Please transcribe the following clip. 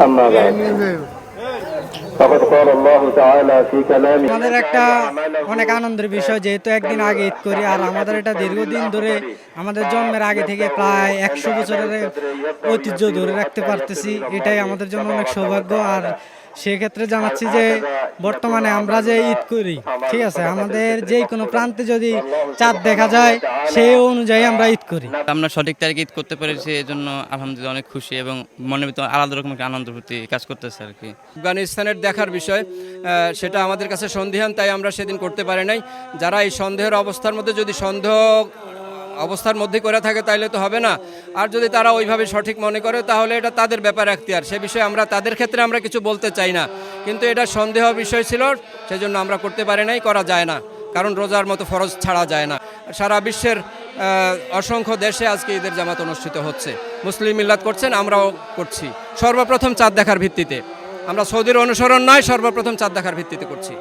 أما بعد فقد قال الله تعالى في كلامه আমাদের একটা অনেক আনন্দের বিষয়, যেহেতু একদিন আগে ঈদ করি, আর আমাদের এটা দীর্ঘদিন ধরে আমাদের জন্মের আগে থেকে প্রায় 100 বছরের ঐতিহ্য ধরে রাখতে পারতেছি। এটাই আমাদের জন্য অনেক সৌভাগ্য। আর সেক্ষেত্রে জানাচ্ছি যে বর্তমানে আমরা যে ঈদ করি, ঠিক আছে, আমাদের যে কোনো প্রান্তে যদি চাঁদ দেখা যায় সেই অনুযায়ী আমরা ঈদ করি। আমরা সঠিক তারিখে ঈদ করতে পেরেছি, এই জন্য আলহামদুলিল্লাহ অনেক খুশি এবং মনের ভিতরে আলাদা রকম একটা আনন্দ প্রতি কাজ করতেছে আর কি। আফগানিস্তানের দেখার বিষয় সেটা আমাদের কাছে সন্দিহান, তাই আমরা সেদিন করতে পারি নাই। যারা এই সন্দেহের অবস্থার মধ্যে যদি সন্দেহ অবস্থার মধ্যে করে থাকে তাইলে তো হবে না। আর যদি তারা ওইভাবে সঠিক মনে করে তাহলে এটা তাদের ব্যাপার, এখতিয়ার। সে বিষয়ে আমরা তাদের ক্ষেত্রে আমরা কিছু বলতে চাই না, কিন্তু এটা সন্দেহ বিষয় ছিল, সেজন্য আমরা করতে পারি নাই, করা যায় না, কারণ রোজার মতো ফরজ ছাড়া যায় না। সারা বিশ্বের অসংখ্য দেশে আজকে ঈদের জামাত অনুষ্ঠিত হচ্ছে, মুসলিম মিল্লাত করছেন, আমরাও করছি। সর্বপ্রথম চাঁদ দেখার ভিত্তিতে, আমরা সৌদির অনুসরণ নয়, সর্বপ্রথম চাঁদ দেখার ভিত্তিতে করছি।